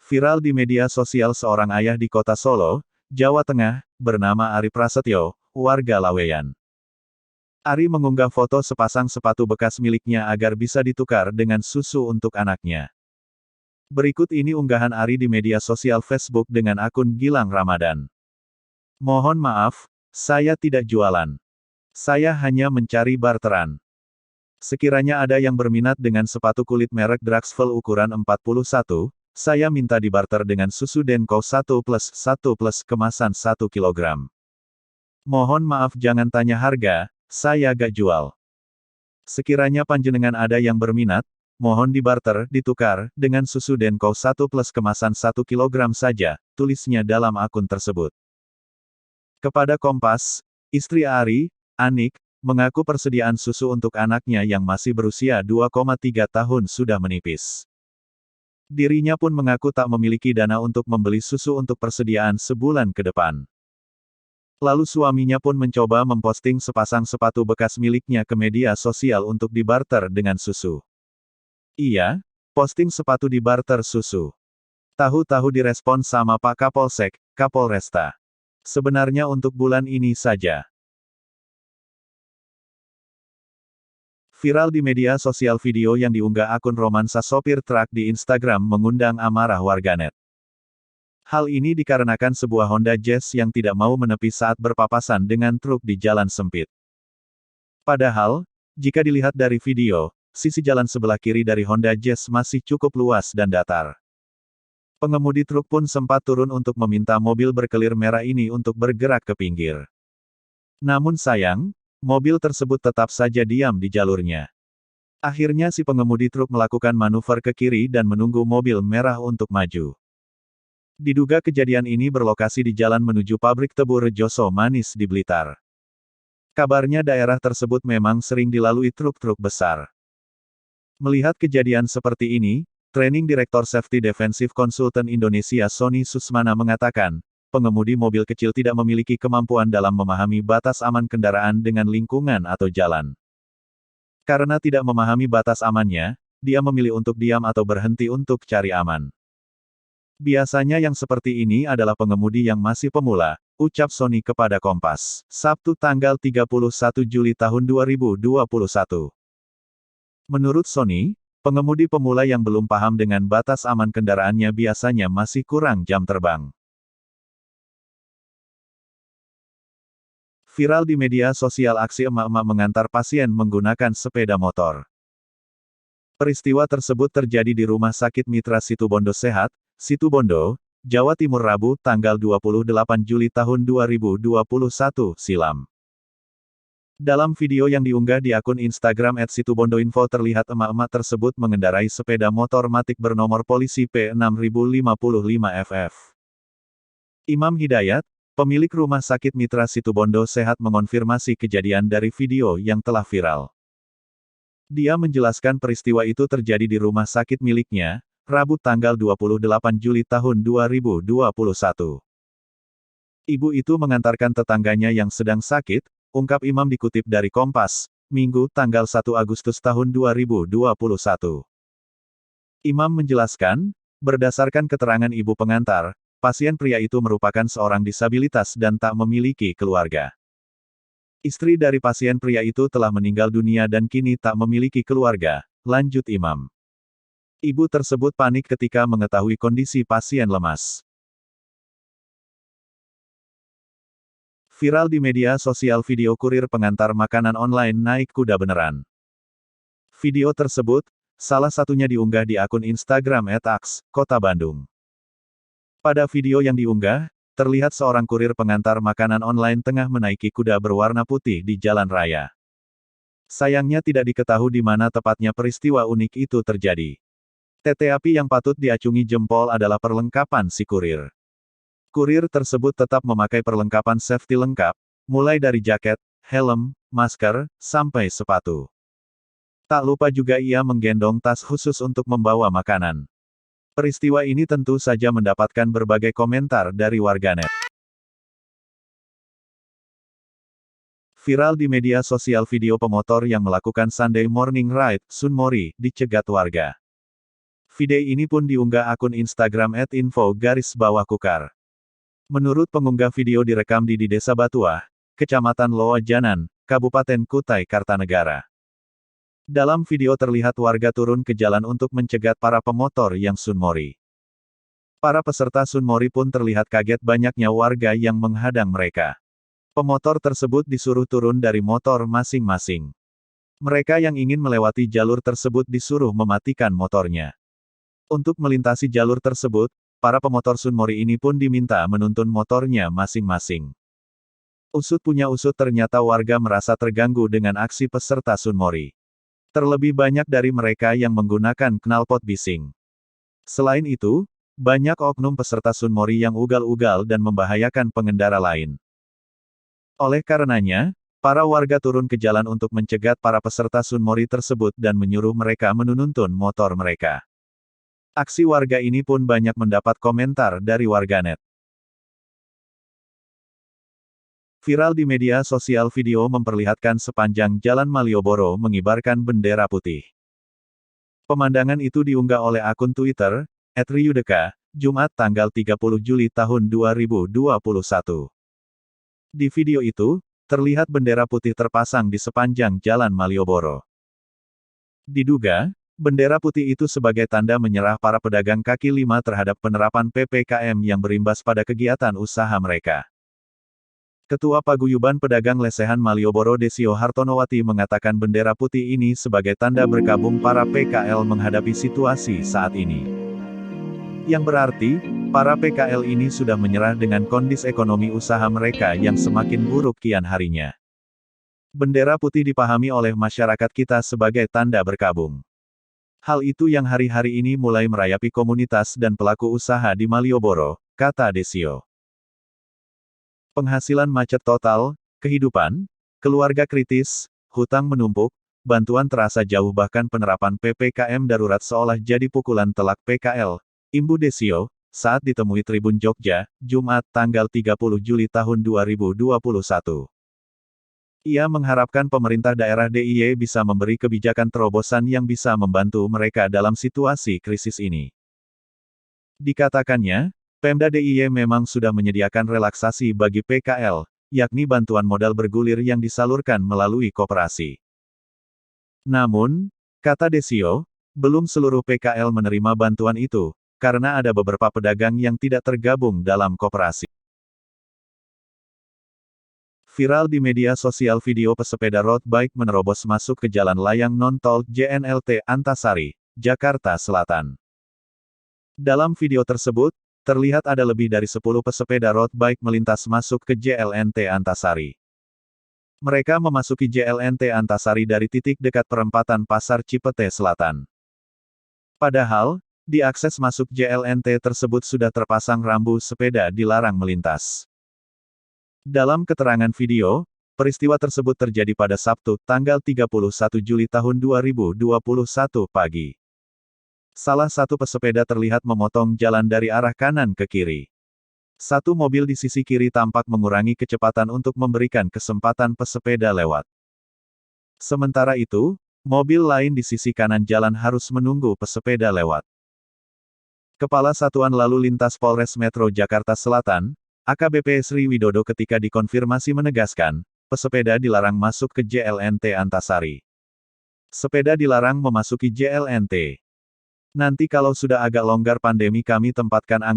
Viral di media sosial seorang ayah di kota Solo, Jawa Tengah, bernama Ari Prasetyo, warga Laweyan. Ari mengunggah foto sepasang sepatu bekas miliknya agar bisa ditukar dengan susu untuk anaknya. Berikut ini unggahan Ari di media sosial Facebook dengan akun Gilang Ramadan. Mohon maaf, saya tidak jualan. Saya hanya mencari barteran. Sekiranya ada yang berminat dengan sepatu kulit merek Draxfel ukuran 41, saya minta dibarter dengan susu Denko 1+1+ kemasan 1 kg. Mohon maaf jangan tanya harga, saya gak jual. Sekiranya panjenengan ada yang berminat, mohon dibarter, ditukar, dengan susu Denko 1+ kemasan 1 kg saja, tulisnya dalam akun tersebut. Kepada Kompas, istri Ari, Anik, mengaku persediaan susu untuk anaknya yang masih berusia 2,3 tahun sudah menipis. Dirinya pun mengaku tak memiliki dana untuk membeli susu untuk persediaan sebulan ke depan. Lalu suaminya pun mencoba memposting sepasang sepatu bekas miliknya ke media sosial untuk dibarter dengan susu. Iya, posting sepatu dibarter susu. Tahu-tahu direspon sama Pak Kapolsek, Kapolresta. Sebenarnya untuk bulan ini saja. Viral di media sosial video yang diunggah akun romansa sopir truk di Instagram mengundang amarah warganet. Hal ini dikarenakan sebuah Honda Jazz yang tidak mau menepi saat berpapasan dengan truk di jalan sempit. Padahal, jika dilihat dari video, sisi jalan sebelah kiri dari Honda Jazz masih cukup luas dan datar. Pengemudi truk pun sempat turun untuk meminta mobil berkelir merah ini untuk bergerak ke pinggir. Namun sayang, mobil tersebut tetap saja diam di jalurnya. Akhirnya si pengemudi truk melakukan manuver ke kiri dan menunggu mobil merah untuk maju. Diduga kejadian ini berlokasi di jalan menuju pabrik tebu Rejoso Manis di Blitar. Kabarnya daerah tersebut memang sering dilalui truk-truk besar. Melihat kejadian seperti ini, Training Direktur Safety Defensive Consultant Indonesia Sony Susmana mengatakan, pengemudi mobil kecil tidak memiliki kemampuan dalam memahami batas aman kendaraan dengan lingkungan atau jalan. Karena tidak memahami batas amannya, dia memilih untuk diam atau berhenti untuk cari aman. Biasanya yang seperti ini adalah pengemudi yang masih pemula, ucap Sony kepada Kompas, Sabtu tanggal 31 Juli tahun 2021. Menurut Sony, pengemudi pemula yang belum paham dengan batas aman kendaraannya biasanya masih kurang jam terbang. Viral di media sosial aksi emak-emak mengantar pasien menggunakan sepeda motor. Peristiwa tersebut terjadi di Rumah Sakit Mitra Situbondo Sehat, Situbondo, Jawa Timur Rabu, tanggal 28 Juli tahun 2021 silam. Dalam video yang diunggah di akun Instagram @situbondoinfo terlihat emak-emak tersebut mengendarai sepeda motor Matic bernomor polisi P6055FF. Imam Hidayat, pemilik Rumah Sakit Mitra Situbondo Sehat mengonfirmasi kejadian dari video yang telah viral. Dia menjelaskan peristiwa itu terjadi di rumah sakit miliknya, Rabu tanggal 28 Juli tahun 2021. Ibu itu mengantarkan tetangganya yang sedang sakit, ungkap Imam dikutip dari Kompas, Minggu tanggal 1 Agustus tahun 2021. Imam menjelaskan, berdasarkan keterangan ibu pengantar, pasien pria itu merupakan seorang disabilitas dan tak memiliki keluarga. Istri dari pasien pria itu telah meninggal dunia dan kini tak memiliki keluarga, lanjut Imam. Ibu tersebut panik ketika mengetahui kondisi pasien lemas. Viral di media sosial video kurir pengantar makanan online naik kuda beneran. Video tersebut, salah satunya diunggah di akun Instagram @aks, Kota Bandung. Pada video yang diunggah, terlihat seorang kurir pengantar makanan online tengah menaiki kuda berwarna putih di jalan raya. Sayangnya tidak diketahui di mana tepatnya peristiwa unik itu terjadi. Tetapi yang patut diacungi jempol adalah perlengkapan si kurir. Kurir tersebut tetap memakai perlengkapan safety lengkap, mulai dari jaket, helm, masker, sampai sepatu. Tak lupa juga ia menggendong tas khusus untuk membawa makanan. Peristiwa ini tentu saja mendapatkan berbagai komentar dari warganet. Viral di media sosial video pemotor yang melakukan Sunday Morning Ride, Sunmori, dicegat warga. Video ini pun diunggah akun Instagram @info_kukar. Menurut pengunggah video direkam di Desa Batuah, Kecamatan Loajanan, Kabupaten Kutai Kartanegara. Dalam video terlihat warga turun ke jalan untuk mencegat para pemotor yang sunmori. Para peserta sunmori pun terlihat kaget banyaknya warga yang menghadang mereka. Pemotor tersebut disuruh turun dari motor masing-masing. Mereka yang ingin melewati jalur tersebut disuruh mematikan motornya. Untuk melintasi jalur tersebut, para pemotor sunmori ini pun diminta menuntun motornya masing-masing. Usut punya usut ternyata warga merasa terganggu dengan aksi peserta sunmori. Terlebih banyak dari mereka yang menggunakan knalpot bising. Selain itu, banyak oknum peserta sunmori yang ugal-ugal dan membahayakan pengendara lain. Oleh karenanya, para warga turun ke jalan untuk mencegat para peserta sunmori tersebut dan menyuruh mereka menuntun motor mereka. Aksi warga ini pun banyak mendapat komentar dari warganet. Viral di media sosial video memperlihatkan sepanjang Jalan Malioboro mengibarkan bendera putih. Pemandangan itu diunggah oleh akun Twitter, @riyudeka, Jumat tanggal 30 Juli tahun 2021. Di video itu, terlihat bendera putih terpasang di sepanjang Jalan Malioboro. Diduga, bendera putih itu sebagai tanda menyerah para pedagang kaki lima terhadap penerapan PPKM yang berimbas pada kegiatan usaha mereka. Ketua Paguyuban Pedagang Lesehan Malioboro Desio Hartonowati mengatakan bendera putih ini sebagai tanda berkabung para PKL menghadapi situasi saat ini. Yang berarti, para PKL ini sudah menyerah dengan kondisi ekonomi usaha mereka yang semakin buruk kian harinya. Bendera putih dipahami oleh masyarakat kita sebagai tanda berkabung. Hal itu yang hari-hari ini mulai merayapi komunitas dan pelaku usaha di Malioboro, kata Desio. Penghasilan macet total, kehidupan, keluarga kritis, hutang menumpuk, bantuan terasa jauh bahkan penerapan PPKM darurat seolah jadi pukulan telak PKL, imbu Desio, saat ditemui Tribun Jogja, Jumat tanggal 30 Juli tahun 2021. Ia mengharapkan pemerintah daerah DIY bisa memberi kebijakan terobosan yang bisa membantu mereka dalam situasi krisis ini. Dikatakannya, Pemda DIY memang sudah menyediakan relaksasi bagi PKL, yakni bantuan modal bergulir yang disalurkan melalui koperasi. Namun, kata Desio, belum seluruh PKL menerima bantuan itu, karena ada beberapa pedagang yang tidak tergabung dalam koperasi. Viral di media sosial video pesepeda road bike menerobos masuk ke jalan layang non-tol JNLT Antasari, Jakarta Selatan. Dalam video tersebut, terlihat ada lebih dari 10 pesepeda road bike melintas masuk ke JLNT Antasari. Mereka memasuki JLNT Antasari dari titik dekat perempatan Pasar Cipete Selatan. Padahal, di akses masuk JLNT tersebut sudah terpasang rambu sepeda dilarang melintas. Dalam keterangan video, peristiwa tersebut terjadi pada Sabtu, tanggal 31 Juli tahun 2021 pagi. Salah satu pesepeda terlihat memotong jalan dari arah kanan ke kiri. Satu mobil di sisi kiri tampak mengurangi kecepatan untuk memberikan kesempatan pesepeda lewat. Sementara itu, mobil lain di sisi kanan jalan harus menunggu pesepeda lewat. Kepala Satuan Lalu Lintas Polres Metro Jakarta Selatan, AKBP Sri Widodo ketika dikonfirmasi menegaskan, pesepeda dilarang masuk ke JLNT Antasari. Sepeda dilarang memasuki JLNT. Nanti kalau sudah agak longgar pandemi kami tempatkan anggota